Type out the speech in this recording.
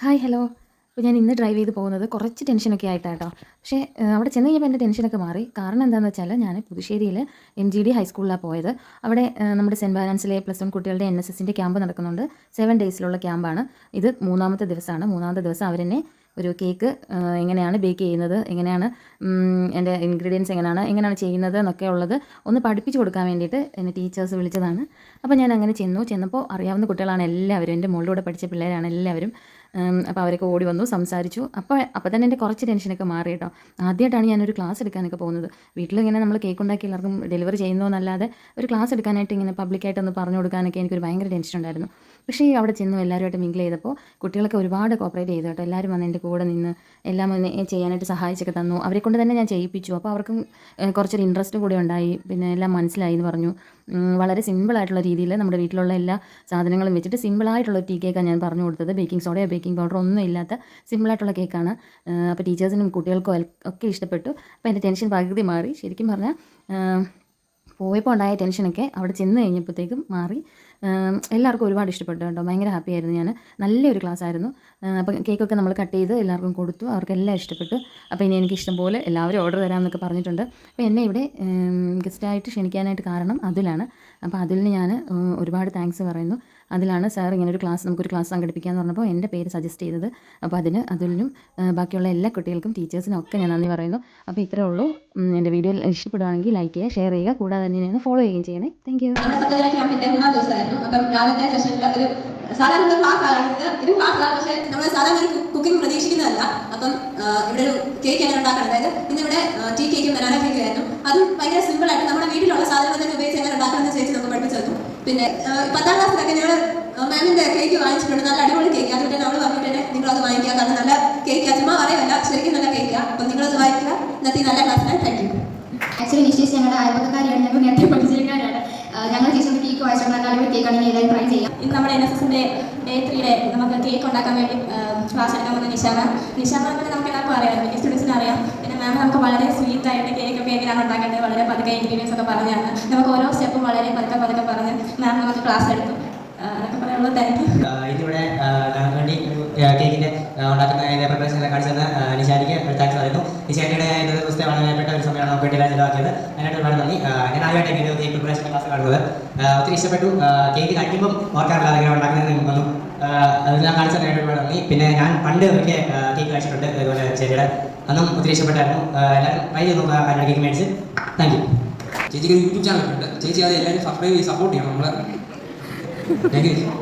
Hi hello. അപ്പോൾ ഞാൻ ഇന്ന് ഡ്രൈവ് ചെയ്ത് പോകുന്നത് കുറച്ച് ടെൻഷനൊക്കെ ആയിട്ടാട്ടോ. പക്ഷേ അവിടെ ചെന്ന് കഴിഞ്ഞപ്പോൾ എൻ്റെ ടെൻഷനൊക്കെ മാറി. കാരണം എന്താണെന്ന് വെച്ചാൽ ഞാൻ പുതുശ്ശേരിയിൽ MGD ഹൈസ്കൂളിലാണ് പോയത്. അവിടെ നമ്മുടെ സെൻറ്റ് ബാലൻസിലെ +1 കുട്ടികളുടെ NSSൻ്റെ ക്യാമ്പ് നടക്കുന്നുണ്ട്. 7 ഡേയ്സിലുള്ള ക്യാമ്പാണ്. ഇത് മൂന്നാമത്തെ ദിവസമാണ്. മൂന്നാമത്തെ ദിവസം അവരെന്നെ ഒരു കേക്ക് എങ്ങനെയാണ് ബേക്ക് ചെയ്യുന്നത്, എങ്ങനെയാണ് എൻ്റെ ഇൻഗ്രീഡിയൻസ് എങ്ങനെയാണ് ചെയ്യുന്നത് എന്നൊക്കെ ഉള്ളത് ഒന്ന് പഠിപ്പിച്ച് കൊടുക്കാൻ വേണ്ടിയിട്ട് എന്നെ ടീച്ചേഴ്സ് വിളിച്ചതാണ്. അപ്പോൾ ഞാൻ അങ്ങനെ ചെന്നപ്പോൾ അറിയാവുന്ന കുട്ടികളാണ് എല്ലാവരും. എൻ്റെ മോളുടെ കൂടെ പഠിച്ച പിള്ളേരാണ് എല്ലാവരും. അപ്പോൾ അവരൊക്കെ ഓടി വന്നു, സംസാരിച്ചു. അപ്പോൾ തന്നെ എൻ്റെ കുറച്ച് ടെൻഷനൊക്കെ മാറി കേട്ടോ. ആദ്യമായിട്ടാണ് ഞാനൊരു ക്ലാസ് എടുക്കാനൊക്കെ പോകുന്നത്. വീട്ടിലിങ്ങനെ നമ്മൾ കേക്ക് ഉണ്ടാക്കി എല്ലാവർക്കും ഡെലിവറി ചെയ്യുന്നതെന്നല്ലാതെ ഒരു ക്ലാസ് എടുക്കാനായിട്ട് ഇങ്ങനെ പബ്ലിക്കായിട്ടൊന്ന് പറഞ്ഞു കൊടുക്കാനൊക്കെ എനിക്കൊരു ഭയങ്കര ടെൻഷൻ ഉണ്ടായിരുന്നു. പക്ഷേ അവിടെ ചെന്നു എല്ലാവരുമായിട്ട് മിങ്കിൾ ചെയ്തപ്പോൾ കുട്ടികളൊക്കെ ഒരുപാട് കോപ്പറേറ്റ് ചെയ്തു കേട്ടോ. എല്ലാവരും വന്ന് എൻ്റെ കൂടെ നിന്ന് എല്ലാം ചെയ്യാനായിട്ട് സഹായിച്ചൊക്കെ തന്നു. അവരെ കൊണ്ട് തന്നെ ഞാൻ ചെയ്യിപ്പിച്ചു. അപ്പോൾ അവർക്കും കുറച്ചൊരു ഇൻട്രസ്റ്റ് കൂടി ഉണ്ടായി. പിന്നെ എല്ലാം മനസ്സിലായി എന്ന് പറഞ്ഞു. വളരെ സിമ്പിളായിട്ടുള്ള രീതിയിൽ നമ്മുടെ വീട്ടിലുള്ള എല്ലാ സാധനങ്ങളും വെച്ചിട്ട് സിമ്പിളായിട്ടുള്ള ടീ കേക്കാണ് ഞാൻ പറഞ്ഞു കൊടുത്തത്. ബേക്കിംഗ് സോഡയോ ബേക്കിംഗ് പൗഡറോ ഒന്നും ഇല്ലാത്ത സിമ്പിളായിട്ടുള്ള കേക്കാണ്. അപ്പോൾ ടീച്ചേഴ്സിനും കുട്ടികൾക്കും ഒക്കെ ഇഷ്ടപ്പെട്ടു. അപ്പോൾ എൻ്റെ ടെൻഷൻ പകുതി മാറി. ശരിക്കും പറഞ്ഞാൽ പോയപ്പോൾ ഉണ്ടായ ടെൻഷനൊക്കെ അവിടെ ചെന്ന് കഴിഞ്ഞപ്പോഴത്തേക്കും മാറി. എല്ലാവർക്കും ഒരുപാട് ഇഷ്ടപ്പെട്ടു കേട്ടോ. ഭയങ്കര ഹാപ്പി ആയിരുന്നു ഞാൻ. നല്ലൊരു ക്ലാസ് ആയിരുന്നു. അപ്പോൾ കേക്കൊക്കെ നമ്മൾ കട്ട് ചെയ്ത് എല്ലാവർക്കും കൊടുത്തു. അവർക്കെല്ലാം ഇഷ്ടപ്പെട്ടു. അപ്പോൾ ഇനി എനിക്ക് ഇഷ്ടം പോലെ എല്ലാവരും ഓർഡർ തരാമെന്നൊക്കെ പറഞ്ഞിട്ടുണ്ട്. അപ്പോൾ എന്നെ ഇവിടെ ഗസ്റ്റായിട്ട് ക്ഷണിക്കാനായിട്ട് കാരണം അതുലാണ്. അപ്പോൾ അതിലിന് ഞാൻ ഒരുപാട് താങ്ക്സ് പറയുന്നു. അതിലാണ് സാർ ഇങ്ങനൊരു നമുക്കൊരു ക്ലാസ് സംഘടിപ്പിക്കാമെന്ന് പറഞ്ഞപ്പോൾ എൻ്റെ പേര് സജസ്റ്റ് ചെയ്തത്. അപ്പോൾ അതിനും ബാക്കിയുള്ള എല്ലാ കുട്ടികൾക്കും ടീച്ചേഴ്സിനും ഒക്കെ ഞാൻ നന്ദി പറയുന്നു. അപ്പോൾ ഇത്രയേ ഉള്ളൂ. എൻ്റെ വീഡിയോ ഇഷ്ടപ്പെടുകയാണെങ്കിൽ ലൈക്ക് ചെയ്യുക, ഷെയർ ചെയ്യുക, കൂടാതെ തന്നെ ഫോളോ ചെയ്യുകയും ചെയ്യണേ. Thank you. സാധാരണ ക്ലാസ്സാണ് ഇത് ക്ലാസ്സാണ്. പക്ഷേ നമ്മൾ സാധാരണ ഒരു കുക്കിംഗ് പ്രതീക്ഷിക്കുന്നതല്ല. അപ്പം ഇവിടെ ഒരു കേക്ക് എങ്ങനെ ഉണ്ടാക്കണം, അതായത് ഇന്നിവിടെ ടീ കേക്കും ബനാന കേക്കും ആയിരുന്നു. അതും ഭയങ്കര സിമ്പിളായിട്ട് നമ്മുടെ വീട്ടിലുള്ള സാധനങ്ങൾ തന്നെ ഉപയോഗിച്ച് എങ്ങനെ ഉണ്ടാക്കണമെന്ന് ചേച്ചി നമുക്ക് പഠിപ്പിച്ചു തന്നു. പിന്നെ 10ാം ക്ലാസ്സിലൊക്കെ ഞങ്ങൾ മാമിൻ്റെ കേക്ക് വാങ്ങിച്ചിട്ടുണ്ട്. നല്ല അടിപൊളി കേക്ക്. അതുകൊണ്ട് നമ്മൾ പറഞ്ഞിട്ട് തന്നെ നിങ്ങളത് വാങ്ങിക്കുക. കാരണം നല്ല കേക്ക് ചുമ്മാ അറിയല്ല, ശരിക്കും നല്ല കേക്കാണ്. അപ്പം നിങ്ങളത് വാങ്ങിക്കുക. ഇന്നത്തെ നല്ല ക്ലാസ്സിനാണ്. Thank you. ആക്ച്വലി നിശ്ചയിച്ച് ഞങ്ങളുടെ അയൽപക്കക്കാരിയാണ്. ഞങ്ങൾ നേരത്തെ പഠിച്ചിരിക്കാനാണ്. ഞങ്ങൾ ടീച്ചറിന് കേക്ക് വായിച്ചിട്ടുണ്ടെങ്കിൽ അടിപൊളി കേക്ക് ആണെങ്കിൽ എല്ലാവരും ട്രൈ ചെയ്യാം. ഇന്ന് നമ്മുടെ NSSൻ്റെ A3യുടെ നമുക്ക് കേക്ക് ഉണ്ടാക്കാൻ വേണ്ടി ക്ലാസ് എടുക്കാൻ വന്ന നിഷാന നമുക്ക് എല്ലാവർക്കും അറിയാം, വലിയ സ്റ്റുഡൻസിന് അറിയാം. പിന്നെ മാം നമുക്ക് വളരെ സ്വീറ്റ് ആയിട്ട് കേക്കൊക്കെ എങ്ങനെയാണ് ഉണ്ടാക്കേണ്ടത് വളരെ പതുക്കെ ഇൻഗ്രീഡിയൻസ് ഒക്കെ പറഞ്ഞാണ്. നമുക്ക് ഓരോ സ്റ്റെപ്പും വളരെ പതുക്കെ പറഞ്ഞ് മാം നമുക്ക് ക്ലാസ് എടുത്തു. അതൊക്കെ പറയാനുള്ളത്. Thank you. ഇതിവിടെ ഞങ്ങൾക്ക് വേണ്ടി കേക്കിൻ്റെ ഉണ്ടാക്കുന്ന പ്രിപ്പറേഷനൊക്കെ കാണിച്ചു തന്ന നിഷാനിക്ക് താങ്ക്സ് പറയുന്നു. നിഷാനിയുടെ ഇന്നത്തെ ദിവസത്തെ വളരെ വേണ്ടപ്പെട്ട ഒരു സമയമാണ് നമുക്ക് വേണ്ടി ചിലവാക്കിയത്. അതിനായിട്ട് ഒരുപാട് നന്ദി. ഞാൻ ആദ്യമായിട്ട് ഒരു കേക്ക് പ്രിപ്പറേഷൻ ക്ലാസ് കാണുന്നത്. ഒത്തിരി ഇഷ്ടപ്പെട്ടു. കേക്ക് കഴിക്കുമ്പം ഓർക്കാറില്ല അതെങ്ങനെ ഉണ്ടാക്കുന്നതെന്ന് വന്നു. അത് ഞാൻ കാണിച്ചു തന്നതിനായിട്ട് ഒരുപാട് നന്ദി. പിന്നെ ഞാൻ പണ്ട് ഒരിക്കൽ കേക്ക് കഴിച്ചിട്ടുണ്ട് ഇതുപോലെ ചേച്ചിയുടെ. അന്നും ഒത്തിരി ഇഷ്ടപ്പെട്ടായിരുന്നു. എല്ലാവരും ട്രൈ ചെയ്ത് നോക്കുക അതിൻ്റെ കേക്ക് മേടിച്ച്. Thank you. ചേച്ചിക്ക് ഒരു യൂട്യൂബ് ചാനലൊക്കെ ഉണ്ട്. ചേച്ചി അത് എല്ലാവരും സബ്സ്ക്രൈബ് ചെയ്ത് സപ്പോർട്ട് ചെയ്യണം നമ്മളെ. Thank you.